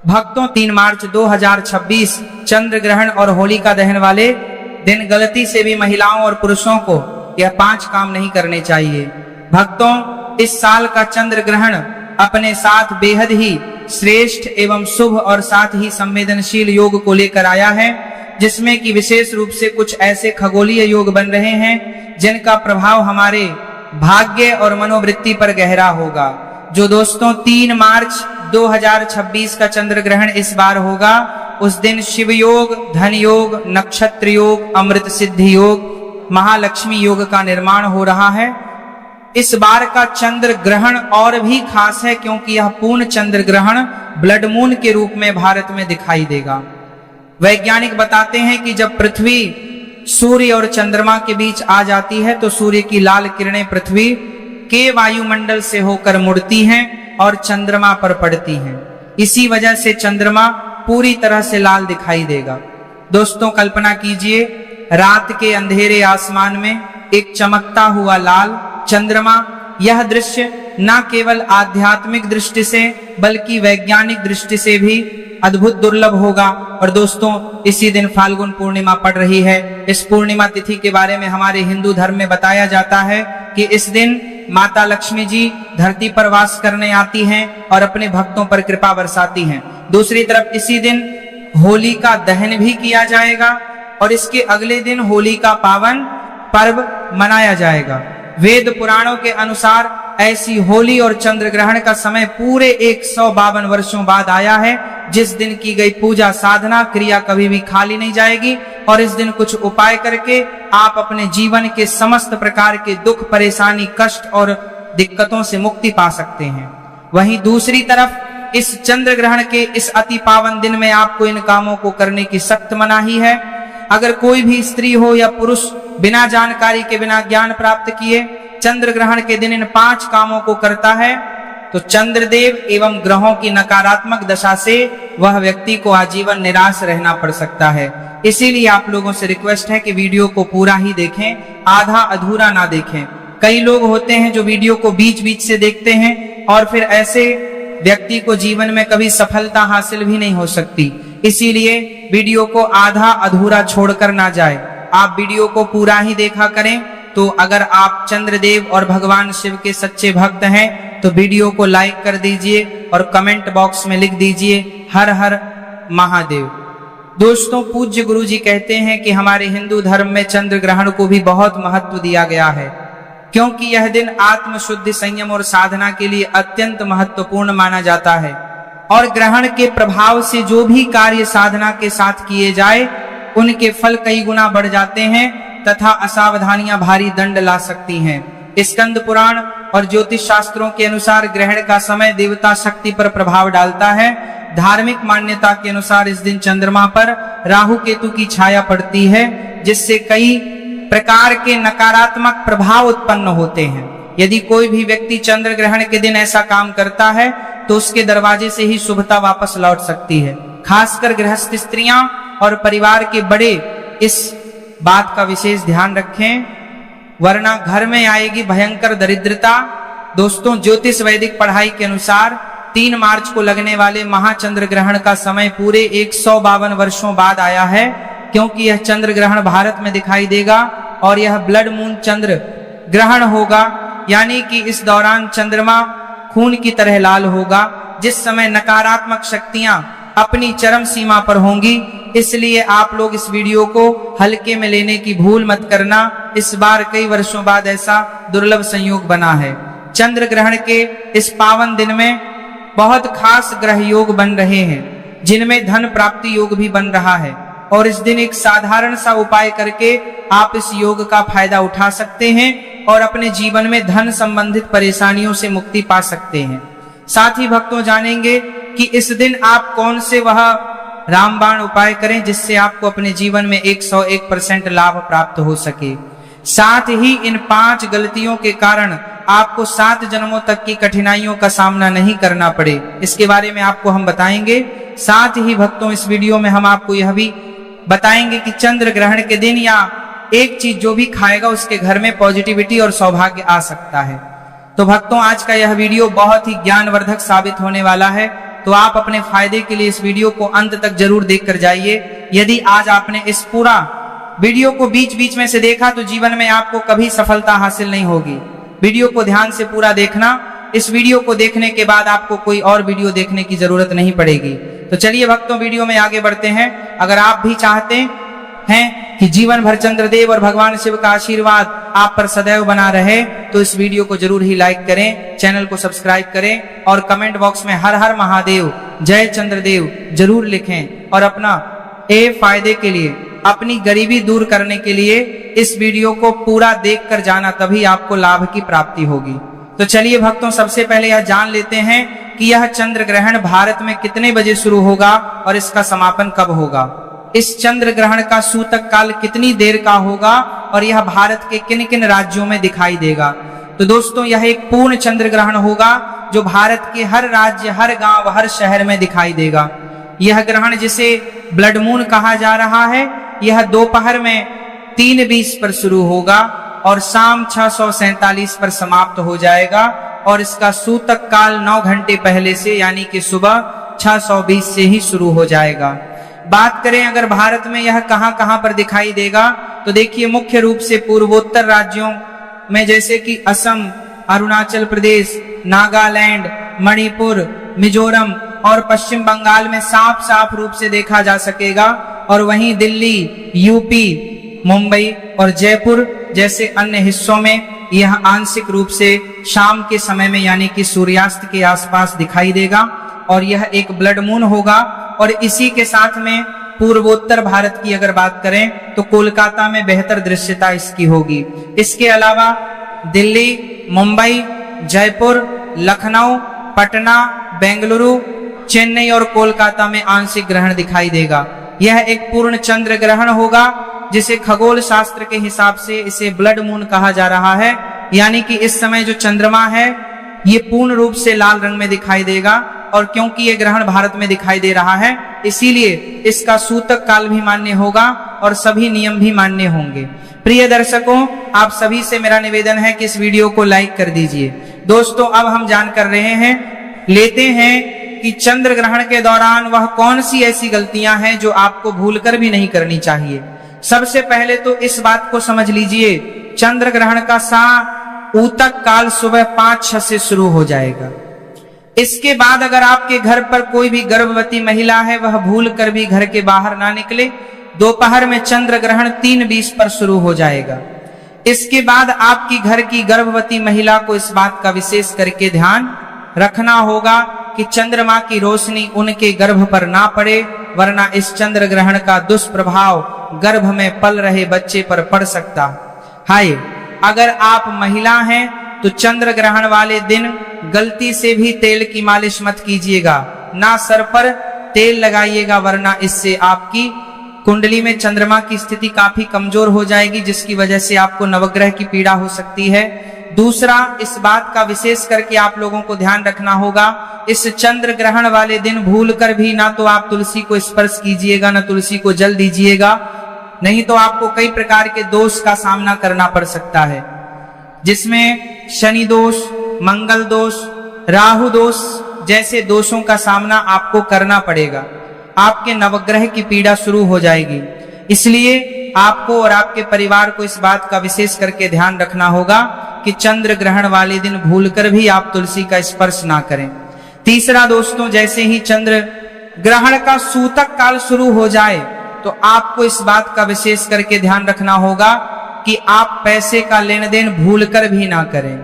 भक्तों 3 मार्च 2026 चंद्र ग्रहण और होलिका दहन वाले दिन गलती से भी महिलाओं और पुरुषों को यह 5 काम नहीं करने चाहिए। भक्तों, इस साल का चंद्र ग्रहण अपने साथ बेहद ही श्रेष्ठ एवं शुभ और साथ ही संवेदनशील योग को लेकर आया है, जिसमें कि विशेष रूप से कुछ ऐसे खगोलीय योग बन रहे हैं जिनका प्रभाव हमारे भाग्य और मनोवृत्ति पर गहरा होगा। जो दोस्तों 3 मार्च 2026 का चंद्र ग्रहण इस बार होगा, उस दिन शिव योग, धन योग, नक्षत्र योग, अमृत सिद्धि योग, महालक्ष्मी योग का निर्माण हो रहा है। इस बार का चंद्र ग्रहण और भी खास है क्योंकि यह पूर्ण चंद्र ग्रहण ब्लड मून के रूप में भारत में दिखाई देगा। वैज्ञानिक बताते हैं कि जब पृथ्वी सूर्य और चंद्रमा के बीच आ जाती है तो सूर्य की लाल किरणें पृथ्वी के वायुमंडल से होकर मुड़ती हैं और चंद्रमा पर पड़ती हैं। इसी वजह से चंद्रमा पूरी तरह से लाल दिखाई देगा। दोस्तों, कल्पना कीजिए रात के अंधेरे आसमान में एक चमकता हुआ लाल चंद्रमा। यह दृश्य न केवल आध्यात्मिक दृष्टि से बल्कि वैज्ञानिक दृष्टि से भी अद्भुत दुर्लभ होगा। और दोस्तों, इसी दिन फाल्गुन पूर्णिमा पड़ रही है। इस पूर्णिमा तिथि के बारे में हमारे हिंदू धर्म में बताया जाता है कि इस दिन माता लक्ष्मी जी धरती पर वास करने आती हैं और अपने भक्तों पर कृपा बरसाती हैं। दूसरी तरफ इसी दिन होली का दहन भी किया जाएगा और इसके अगले दिन होली का पावन पर्व मनाया जाएगा। वेद पुराणों के अनुसार ऐसी होली और चंद्र ग्रहण का समय पूरे 152 वर्षों बाद आया है, जिस दिन की गई पूजा साधना क्रिया कभी भी खाली नहीं जाएगी और इस दिन कुछ उपाय करके आप अपने जीवन के समस्त प्रकार के दुख, परेशानी, कष्ट और दिक्कतों से मुक्ति पा सकते हैं। वहीं दूसरी तरफ इस चंद्र ग्रहण के इस अति पावन दिन में आपको इन कामों को करने की सख्त मनाही है। अगर कोई भी स्त्री हो या पुरुष बिना जानकारी के, बिना ज्ञान प्राप्त किए चंद्र ग्रहण के दिन इन 5 कामों को करता है तो चंद्रदेव एवं ग्रहों की नकारात्मक दशा से वह व्यक्ति को आजीवन निराश रहना पड़ सकता है। इसीलिए आप लोगों से रिक्वेस्ट है कि वीडियो को पूरा ही देखें, आधा अधूरा ना देखें। कई लोग होते हैं जो वीडियो को बीच बीच से देखते हैं और फिर ऐसे व्यक्ति को जीवन में कभी सफलता हासिल भी नहीं हो सकती। इसीलिए वीडियो को आधा अधूरा छोड़कर ना जाए, आप वीडियो को पूरा ही देखा करें। तो अगर आप चंद्रदेव और भगवान शिव के सच्चे भक्त हैं तो वीडियो को लाइक कर दीजिए और कमेंट बॉक्स में लिख दीजिए हर हर महादेव। दोस्तों, पूज्य गुरु जी कहते हैं कि हमारे हिंदू धर्म में चंद्र ग्रहण को भी बहुत महत्व दिया गया है क्योंकि यह दिन आत्मशुद्धि, संयम और साधना के लिए अत्यंत महत्वपूर्ण माना जाता है और ग्रहण के प्रभाव से जो भी कार्य साधना के साथ किए जाए उनके फल कई गुना बढ़ जाते हैं तथा असावधानियां भारी दंड ला सकती हैं। स्कंद पुराण और ज्योतिष शास्त्रों के अनुसार ग्रहण का समय देवता शक्ति पर प्रभाव डालता है। धार्मिक मान्यता के अनुसार इस दिन चंद्रमा पर राहु केतु की छाया पड़ती है, जिससे कई प्रकार के नकारात्मक प्रभाव उत्पन्न होते हैं। यदि कोई भी व्यक्ति चंद्र ग्रहण के दिन ऐसा काम करता है तो उसके दरवाजे से ही शुभता वापस लौट सकती है। खासकर गृहस्थ स्त्रियां और परिवार के बड़े इस बात का विशेष ध्यान रखें, वरना घर में आएगी भयंकर दरिद्रता। दोस्तों, ज्योतिष वैदिक पढ़ाई के अनुसार 3 मार्च को लगने वाले महाचंद्र ग्रहण का समय पूरे 152 वर्षों बाद आया है क्योंकि यह चंद्र ग्रहण भारत में दिखाई देगा और यह ब्लड मून चंद्र ग्रहण होगा, यानी कि इस दौरान चंद्रमा खून की तरह लाल होगा, जिस समय नकारात्मक शक्तियां अपनी चरम सीमा पर होंगी। इसलिए आप लोग इस वीडियो को हल्के में लेने की भूल मत करना। इस बार कई वर्षों बाद ऐसा दुर्लभ संयोग बना है। चंद्र ग्रहण के इस पावन दिन में बहुत खास ग्रह योग बन रहे हैं, जिनमें धन प्राप्ति योग भी बन रहा है और इस दिन एक साधारण सा उपाय करके आप इस योग का फायदा उठा सकते हैं और अपने जीवन में धन संबंधित परेशानियों से मुक्ति पा सकते हैं। साथ ही भक्तों, जानेंगे कि इस दिन आप कौन से वह रामबाण उपाय करें जिससे आपको अपने जीवन में 101% लाभ प्राप्त हो सके। साथ ही इन 5 गलतियों के कारण आपको 7 जन्मों तक की कठिनाइयों का सामना नहीं करना पड़े, इसके बारे में आपको हम बताएंगे। साथ ही भक्तों, इस वीडियो में हम आपको यह भी बताएंगे कि चंद्र ग्रहण के दिन या एक चीज जो भी खाएगा उसके घर में पॉजिटिविटी और सौभाग्य आ सकता है। तो भक्तों, आज का यह वीडियो बहुत ही ज्ञानवर्धक साबित होने वाला है तो आप अपने फायदे के लिए इस वीडियो को अंत तक जरूर देखकर जाइए। यदि आज आपने इस पूरा वीडियो को बीच बीच में से देखा तो जीवन में आपको कभी सफलता हासिल नहीं होगी। वीडियो को ध्यान से पूरा देखना। इस वीडियो को देखने के बाद आपको कोई और वीडियो देखने की जरूरत नहीं पड़ेगी। तो चलिए भक्तों, वीडियो में आगे बढ़ते हैं। अगर आप भी चाहते हैं कि जीवन भर चंद्रदेव और भगवान शिव का आशीर्वाद आप पर सदैव बना रहे, तो इस वीडियो को जरूर ही लाइक करें, चैनल को सब्सक्राइब करें और कमेंट बॉक्स में हर हर महादेव, जय चंद्रदेव जरूर लिखें। और अपना फायदे के लिए, अपनी गरीबी दूर करने के लिए इस वीडियो को पूरा देखकर जाना, तभी आपको लाभ की प्राप्ति होगी। तो चलिए भक्तों, सबसे पहले यह जान लेते हैं कि यह चंद्र ग्रहण भारत में कितने बजे शुरू होगा और इसका समापन कब होगा। इस चंद्र ग्रहण का सूतक काल कितनी देर का होगा और यह भारत के किन किन राज्यों में दिखाई देगा। तो दोस्तों, यह एक पूर्ण चंद्र ग्रहण होगा जो भारत के हर राज्य, हर गांव, हर शहर में दिखाई देगा। यह ग्रहण जिसे ब्लड मून कहा जा रहा है, यह दोपहर में 3:20 पर शुरू होगा और शाम 6:47 पर समाप्त हो जाएगा और इसका सूतक काल 9 घंटे पहले से यानी कि सुबह 6:20 से ही शुरू हो जाएगा। बात करें अगर भारत में यह कहां कहां पर दिखाई देगा, तो देखिए मुख्य रूप से पूर्वोत्तर राज्यों में जैसे कि असम, अरुणाचल प्रदेश, नागालैंड, मणिपुर, मिजोरम और पश्चिम बंगाल में साफ साफ रूप से देखा जा सकेगा। और वहीं दिल्ली, यूपी, मुंबई और जयपुर जैसे अन्य हिस्सों में यह आंशिक रूप से शाम के समय में यानी कि सूर्यास्त के आसपास दिखाई देगा और यह एक ब्लड मून होगा। और इसी के साथ में पूर्वोत्तर भारत की अगर बात करें तो कोलकाता में बेहतर दृश्यता इसकी होगी। इसके अलावा दिल्ली, मुंबई, जयपुर, लखनऊ, पटना, बेंगलुरु, चेन्नई और कोलकाता में आंशिक ग्रहण दिखाई देगा। यह एक पूर्ण चंद्र ग्रहण होगा जिसे खगोल शास्त्र के हिसाब से इसे ब्लड मून कहा जा रहा है, यानी कि इस समय जो चंद्रमा है ये पूर्ण रूप से लाल रंग में दिखाई देगा। और क्योंकि ये ग्रहण भारत में दिखाई दे रहा है, इसीलिए इसका सूतक काल भी मान्य होगा और सभी नियम भी मान्य होंगे। प्रिय दर्शकों, आप सभी से मेरा निवेदन है कि इस वीडियो को लाइक कर दीजिए। दोस्तों, अब हम जान कर रहे हैं, लेते हैं कि चंद्र ग्रहण के दौरान वह कौन सी ऐसी गलतियां हैं जो आपको भूलकर भी नहीं करनी चाहिए। सबसे पहले तो इस बात को समझ लीजिए, चंद्र ग्रहण का ऊतक काल सुबह 5-6 से शुरू हो जाएगा। इसके बाद अगर आपके घर पर कोई भी गर्भवती महिला है, वह भूल कर भी घर के बाहर ना निकले। दोपहर में चंद्र ग्रहण 3:20 पर शुरू हो जाएगा। इसके बाद आपकी घर की गर्भवती महिला को इस बात का विशेष करके ध्यान रखना होगा कि चंद्रमा की रोशनी उनके गर्भ पर ना पड़े, वरना इस चंद्र ग्रहण का दुष्प्रभाव गर्भ में पल रहे बच्चे पर पड़ सकता है। अगर आप महिला हैं तो चंद्र ग्रहण वाले दिन गलती से भी तेल की मालिश मत कीजिएगा, ना सर पर तेल लगाइएगा, वरना इससे आपकी कुंडली में चंद्रमा की स्थिति काफी कमजोर हो जाएगी, जिसकी वजह से आपको नवग्रह की पीड़ा हो सकती है। दूसरा, इस बात का विशेष करके आप लोगों को ध्यान रखना होगा, इस चंद्र ग्रहण वाले दिन भूलकर भी ना तो आप तुलसी को स्पर्श कीजिएगा, ना तुलसी को जल दीजिएगा, नहीं तो आपको कई प्रकार के दोष का सामना करना पड़ सकता है, जिसमें शनि दोष, मंगल दोष, राहु दोष जैसे दोषों का सामना आपको करना पड़ेगा। आपके नवग्रह की पीड़ा शुरू हो जाएगी। इसलिए आपको और आपके परिवार को इस बात का विशेष करके ध्यान रखना होगा कि चंद्र ग्रहण वाले दिन भूलकर भी आप तुलसी का स्पर्श ना करें। तीसरा दोस्तों, जैसे ही चंद्र ग्रहण का सूतक काल शुरू हो जाए तो आपको इस बात का विशेष करके ध्यान रखना होगा कि आप पैसे का लेन देन भूलकर भी ना करें।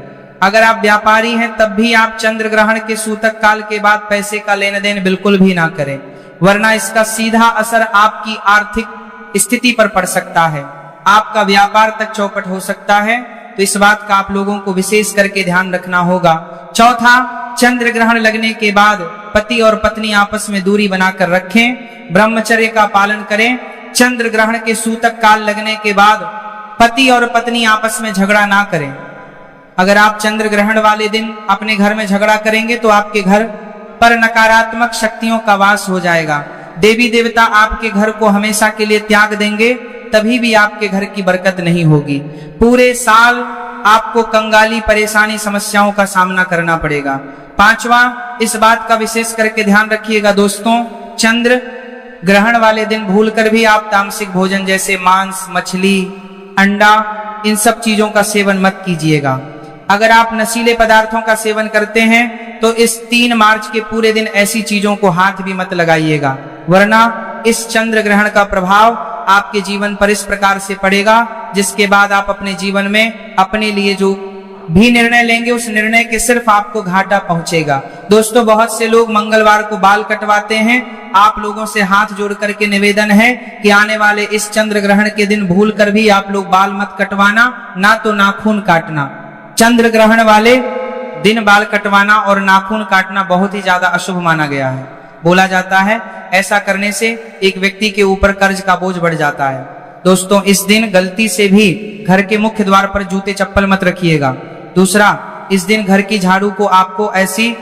अगर आप व्यापारी हैं तब भी आप चंद्र ग्रहण के सूतक काल के बाद पैसे का लेन देन बिल्कुल भी ना करें, वरना इसका सीधा असर आपकी आर्थिक स्थिति पर पड़ सकता है, आपका व्यापार तक चौपट हो सकता है। तो इस बात का आप लोगों को विशेष करके ध्यान रखना होगा। चौथा, चंद्र ग्रहण लगने के बाद पति और पत्नी आपस में दूरी बनाकर रखें, ब्रह्मचर्य का पालन करें। चंद्र ग्रहण के सूतक काल लगने के बाद पति और पत्नी आपस में झगड़ा ना करें। अगर आप चंद्र ग्रहण वाले दिन अपने घर में झगड़ा करेंगे तो आपके घर पर नकारात्मक शक्तियों का वास हो जाएगा। देवी देवता आपके घर को हमेशा के लिए त्याग देंगे, तभी भी आपके घर की बरकत नहीं होगी। पूरे साल आपको कंगाली परेशानी समस्याओं का सामना करना पड़ेगा। पांचवा, इस बात का विशेष करके ध्यान रखिएगा दोस्तों, चंद्र ग्रहण वाले दिन भूलकर भी आप तामसिक भोजन जैसे मांस, मछली, अंडा, इन सब चीजों का सेवन मत कीजिएगा। अगर आप नशीले पदार्थों का सेवन करते हैं तो इस 3 मार्च के पूरे दिन ऐसी चीजों को हाथ भी मत लगाइएगा, वरना इस चंद्र ग्रहण का प्रभाव आपके जीवन पर इस प्रकार से पड़ेगा जिसके बाद आप अपने जीवन में अपने लिए जो भी निर्णय लेंगे उस निर्णय के सिर्फ आपको घाटा पहुंचेगा। दोस्तों, बहुत से लोग मंगलवार को बाल कटवाते हैं। आप लोगों से हाथ जोड़ करके निवेदन है कि आने वाले इस चंद्र ग्रहण के दिन भूल कर भी आप लोग बाल मत कटवाना, ना तो नाखून काटना। चंद्र ग्रहण वाले दिन बाल कटवाना और नाखून काटना बहुत ही ज्यादा अशुभ माना गया है। बोला जाता है ऐसा करने से एक व्यक्ति के ऊपर कर्ज का बोझ बढ़ जाता है। दोस्तों, इस दिन गलती से भी घर के मुख्य द्वार पर जूते चप्पल मत रखिएगा। दूसरा, इस दिन घर की झाड़ू को आपको ऐसी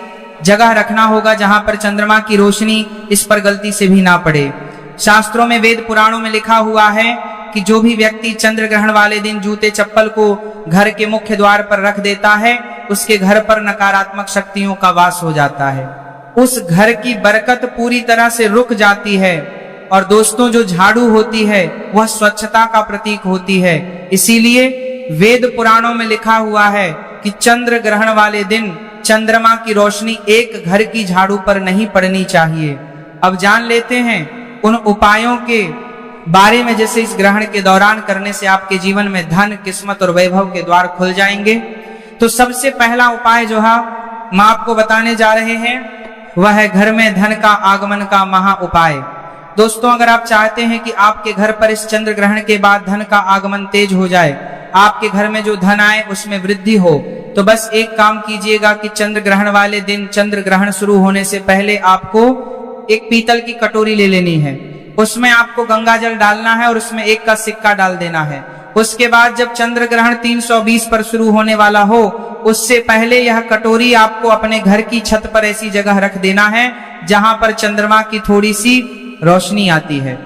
जगह रखना होगा जहां पर चंद्रमा की रोशनी इस पर गलती से भी ना पड़े। शास्त्रों में, वेद पुराणों में लिखा हुआ है कि जो भी व्यक्ति चंद्र ग्रहण वाले दिन जूते चप्पल को घर के मुख्य द्वार पर रख देता है उसके घर पर नकारात्मक शक्तियों का वास हो जाता है, उस घर की बरकत पूरी तरह से रुक जाती है। और दोस्तों, जो झाड़ू होती है वह स्वच्छता का प्रतीक होती है, इसीलिए वेद पुराणों में लिखा हुआ है कि चंद्र ग्रहण वाले दिन चंद्रमा की रोशनी एक घर की झाड़ू पर नहीं पड़नी चाहिए। अब जान लेते हैं उन उपायों के बारे में जैसे इस ग्रहण के दौरान करने से आपके जीवन में धन, किस्मत और वैभव के द्वार खुल जाएंगे। तो सबसे पहला उपाय जो है हम आपको बताने जा रहे हैं वह है घर में धन का आगमन का महा उपाय। दोस्तों, अगर आप चाहते हैं कि आपके घर पर इस चंद्र ग्रहण के बाद धन का आगमन तेज हो जाए, आपके घर में जो धन आए उसमें वृद्धि हो, तो बस एक काम कीजिएगा कि चंद्र ग्रहण वाले दिन चंद्र ग्रहण शुरू होने से पहले आपको एक पीतल की कटोरी ले लेनी है। उसमें आपको गंगा जल डालना है और उसमें 1 का सिक्का डाल देना है। उसके बाद जब चंद्र ग्रहण 320 पर शुरू होने वाला हो उससे पहले यह कटोरी आपको अपने घर की छत पर ऐसी जगह रख देना है जहां पर चंद्रमा की थोड़ी सी रोशनी आती है।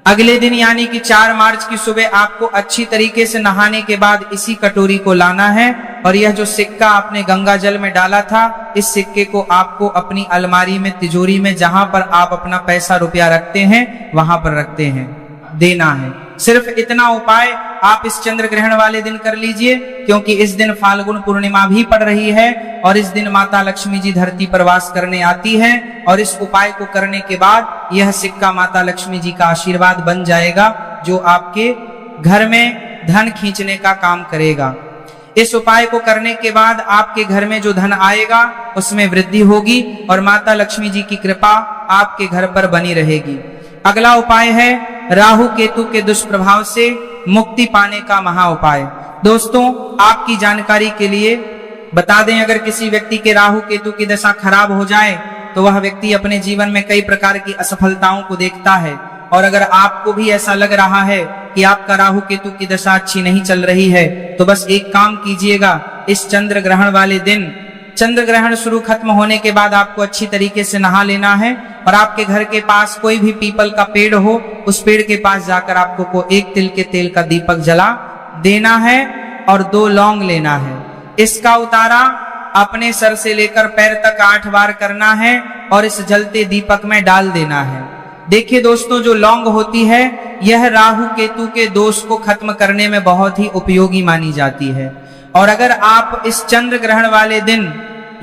अगले दिन यानी कि 4 मार्च की सुबह आपको अच्छी तरीके से नहाने के बाद इसी कटोरी को लाना है और यह जो सिक्का आपने गंगा जल में डाला था इस सिक्के को आपको अपनी अलमारी में, तिजोरी में, जहां पर आप अपना पैसा रुपया रखते हैं वहां पर रखते हैं, देना है। सिर्फ इतना उपाय आप इस चंद्र ग्रहण वाले दिन कर लीजिए, क्योंकि इस दिन फाल्गुन पूर्णिमा भी पड़ रही है और इस दिन माता लक्ष्मी जी धरती पर वास करने आती है और इस उपाय को करने के बाद यह सिक्का माता लक्ष्मी जी का आशीर्वाद बन जाएगा जो आपके घर में धन खींचने का काम करेगा। इस उपाय को करने के बाद आपके घर में जो धन आएगा उसमें वृद्धि होगी और माता लक्ष्मी जी की कृपा आपके घर पर बनी रहेगी। अगला उपाय है राहु केतु के दुष्प्रभाव से मुक्ति पाने का महा उपाय। दोस्तों, आपकी जानकारी के लिए बता दें, अगर किसी व्यक्ति के राहु केतु की दशा खराब हो जाए तो वह व्यक्ति अपने जीवन में कई प्रकार की असफलताओं को देखता है। और अगर आपको भी ऐसा लग रहा है कि आपका राहु केतु की दशा अच्छी नहीं चल रही है तो बस एक काम कीजिएगा, इस चंद्र ग्रहण वाले दिन चंद्र ग्रहण शुरू खत्म होने के बाद आपको अच्छी तरीके से नहा लेना है और आपके घर के पास कोई भी पीपल का पेड़ हो उस पेड़ के पास जाकर आपको 1 तिल के तेल का दीपक जला देना है और 2 लौंग लेना है। इसका उतारा अपने सर से लेकर पैर तक 8 बार करना है और इस जलते दीपक में डाल देना है। देखिए दोस्तों, जो लौंग होती है यह राहु केतु के दोष को खत्म करने में बहुत ही उपयोगी मानी जाती है और अगर आप इस चंद्र ग्रहण वाले दिन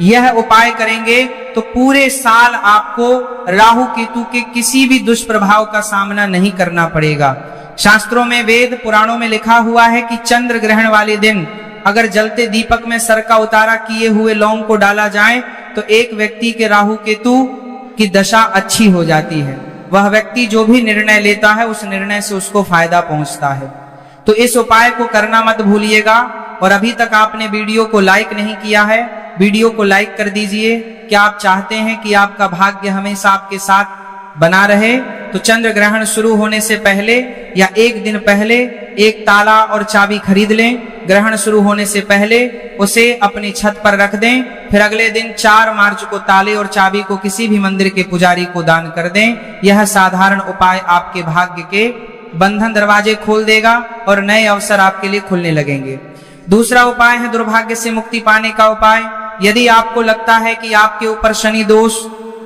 यह उपाय करेंगे तो पूरे साल आपको राहु केतु के किसी भी दुष्प्रभाव का सामना नहीं करना पड़ेगा। शास्त्रों में, वेद पुराणों में लिखा हुआ है कि चंद्र ग्रहण वाले दिन अगर जलते दीपक में सर का उतारा किए हुए लौंग को डाला जाए तो एक व्यक्ति के राहु केतु की दशा अच्छी हो जाती है। वह व्यक्ति जो भी निर्णय लेता है उस निर्णय से उसको फायदा पहुंचता है। तो इस उपाय को करना मत भूलिएगा। और अभी तक आपने वीडियो को लाइक नहीं किया है, वीडियो को लाइक कर दीजिए। क्या आप चाहते हैं कि आपका भाग्य हमेशा आपके साथ बना रहे? तो चंद्र ग्रहण शुरू होने से पहले या 1 दिन पहले एक ताला और चाबी खरीद लें। ग्रहण शुरू होने से पहले उसे अपनी छत पर रख दें। फिर अगले दिन 4 मार्च को ताले और चाबी को किसी भी मंदिर के पुजारी को दान कर दें। यह साधारण उपाय आपके भाग्य के बंधन दरवाजे खोल देगा और नए अवसर आपके लिए खुलने लगेंगे। दूसरा उपाय है दुर्भाग्य से मुक्ति पाने का उपाय। यदि आपको लगता है कि आपके ऊपर शनि दोष,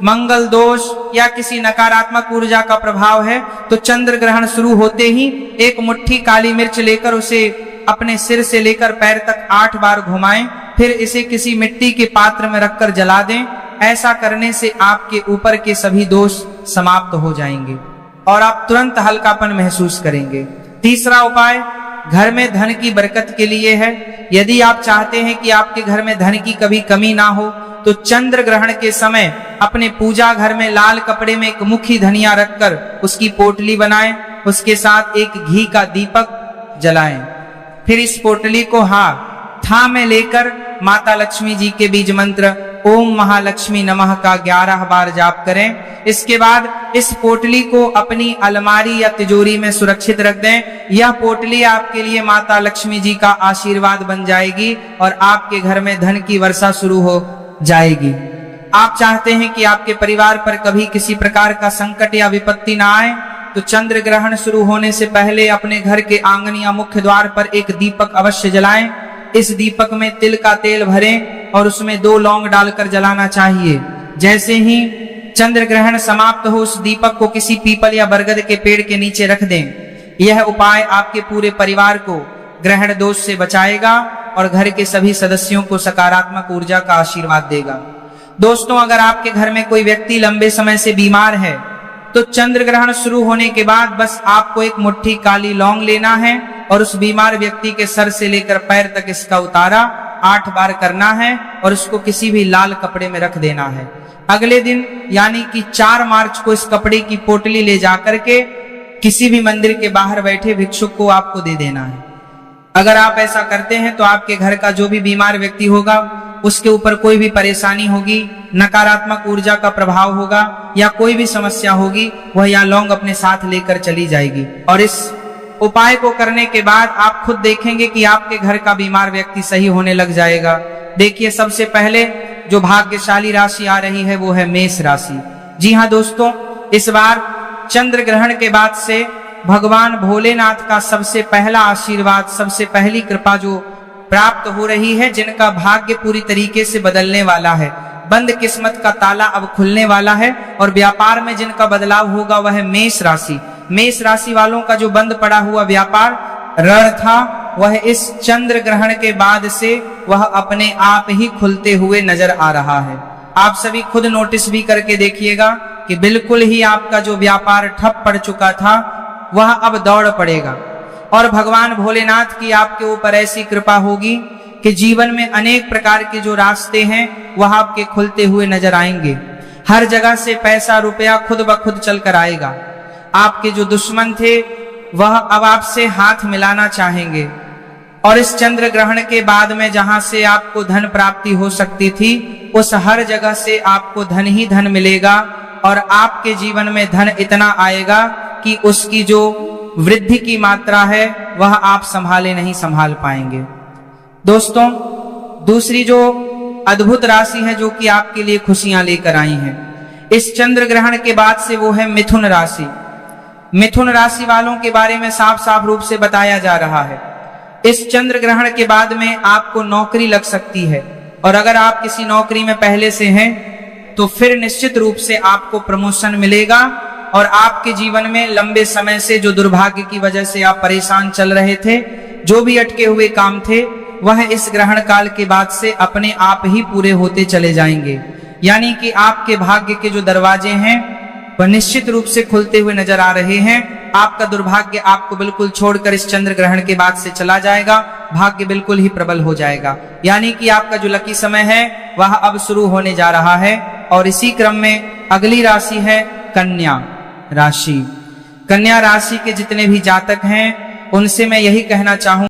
मंगल दोष या किसी नकारात्मक ऊर्जा का प्रभाव है, तो चंद्र ग्रहण शुरू होते ही एक मुट्ठी काली मिर्च लेकर उसे अपने सिर से लेकर पैर तक 8 बार घुमाएं, फिर इसे किसी मिट्टी के पात्र में रखकर जला दें। ऐसा करने से आपके ऊपर के सभी दोष समाप्त हो जाएंगे और आप तुरंत हल्कापन महसूस करेंगे। तीसरा उपाय घर में धन की बरकत के लिए है। यदि आप चाहते हैं कि आपके घर में धन की कभी कमी ना हो, तो चंद्र ग्रहण के समय अपने पूजा घर में लाल कपड़े में एक मुट्ठी धनिया रखकर उसकी पोटली बनाएं, उसके साथ एक घी का दीपक जलाएं। फिर इस पोटली को था में लेकर माता लक्ष्मी जी के बीज मंत्र ओम महालक्ष्मी नमः का 11 बार जाप करें। इसके बाद इस पोटली को अपनी अलमारी या तिजोरी में सुरक्षित रख दें। यह पोटली आपके लिए माता लक्ष्मी जी का आशीर्वाद बन जाएगी और आपके घर में धन की वर्षा शुरू हो जाएगी। आप चाहते हैं कि आपके परिवार पर कभी किसी प्रकार का संकट या विपत्ति ना आए, तो चंद्र ग्रहण शुरू होने से पहले अपने घर के आंगन या मुख्य द्वार पर एक दीपक अवश्य जलाएं। इस दीपक में तिल का तेल भरें और उसमें 2 लौंग डालकर जलाना चाहिए। जैसे ही चंद्र ग्रहण समाप्त हो, उस दीपक को किसी पीपल या बरगद के पेड़ के नीचे रख दें। यह उपाय आपके पूरे परिवार को ग्रहण दोष से बचाएगा और घर के सभी सदस्यों को सकारात्मक ऊर्जा का आशीर्वाद देगा। दोस्तों, अगर आपके घर में कोई व्यक्ति लंबे समय से बीमार है, तो चंद्र ग्रहण शुरू होने के बाद बस आपको एक मुट्ठी काली लौंग लेना है और उस बीमार व्यक्ति के सर से लेकर पैर तक इसका उतारा 8 बार करना है और उसको किसी भी लाल कपड़े में रख देना है। अगले दिन यानी कि 4 मार्च को इस कपड़े की पोटली ले जाकर के किसी भी मंदिर के बाहर बैठे भिक्षुक को आपको दे देना है। अगर आप ऐसा करते हैं तो आपके घर का जो भी बीमार व्यक्ति होगा, उसके ऊपर कोई भी परेशानी होगी, नकारात्मक ऊर्जा का प्रभाव होगा या कोई भी समस्या होगी, वह यह लौंग अपने साथ लेकर चली जाएगी। और इस उपाय को करने के बाद आप खुद देखेंगे कि आपके घर का बीमार व्यक्ति सही होने लग जाएगा। देखिए, सबसे पहले जो भाग्यशाली राशि आ रही है वो है मेष राशि। जी हाँ दोस्तों, इस बार चंद्र ग्रहण के बाद से भगवान भोलेनाथ का सबसे पहला आशीर्वाद, सबसे पहली कृपा जो प्राप्त हो रही है, जिनका भाग्य पूरी तरीके से बदलने वाला है। बंद किस्मत का ताला अब खुलने वाला है और व्यापार में जिनका बदलाव होगा वह है मेष राशि। मेष राशि वालों का जो बंद पड़ा हुआ व्यापार ऋण था, वह इस चंद्र ग्रहण के बाद से वह अपने आप ही खुलते हुए नजर आ रहा है। आप सभी खुद नोटिस भी करके देखिएगा कि बिल्कुल ही आपका जो व्यापार ठप पड़ चुका था वह अब दौड़ पड़ेगा और भगवान भोलेनाथ की आपके ऊपर ऐसी कृपा होगी कि जीवन में अनेक प्रकार के जो रास्ते हैं वह आपके खुलते हुए नजर आएंगे। हर जगह से पैसा रुपया खुद ब खुद चल कर आएगा। आपके जो दुश्मन थे वह अब आपसे हाथ मिलाना चाहेंगे और इस चंद्र ग्रहण के बाद में जहां से आपको धन प्राप्ति हो सकती थी, उस हर जगह से आपको धन ही धन मिलेगा और आपके जीवन में धन इतना आएगा कि उसकी जो वृद्धि की मात्रा है वह आप संभाले नहीं संभाल पाएंगे। दोस्तों, दूसरी जो अद्भुत राशि है जो कि आपके लिए खुशियां लेकर आई है इस चंद्र ग्रहण के बाद से, वो है मिथुन राशि। मिथुन राशि वालों के बारे में साफ साफ रूप से बताया जा रहा है, इस चंद्र ग्रहण के बाद में आपको नौकरी लग सकती है और अगर आप किसी नौकरी में पहले से हैं तो फिर निश्चित रूप से आपको प्रमोशन मिलेगा और आपके जीवन में लंबे समय से जो दुर्भाग्य की वजह से आप परेशान चल रहे थे, जो भी अटके हुए काम थे, वह इस ग्रहण काल के बाद से अपने आप ही पूरे होते चले जाएंगे। यानी कि आपके भाग्य के जो दरवाजे हैं वह निश्चित रूप से खुलते हुए नजर आ रहे हैं। आपका दुर्भाग्य आपको बिल्कुल छोड़कर इस चंद्र ग्रहण के बाद से चला जाएगा, भाग्य बिल्कुल ही प्रबल हो जाएगा। यानी कि आपका जो लकी समय है वह अब शुरू होने जा रहा है। और इसी क्रम में अगली राशि है कन्या राशि। कन्या राशि के जितने भी जातक हैं उनसे मैं यही कहना चाहूं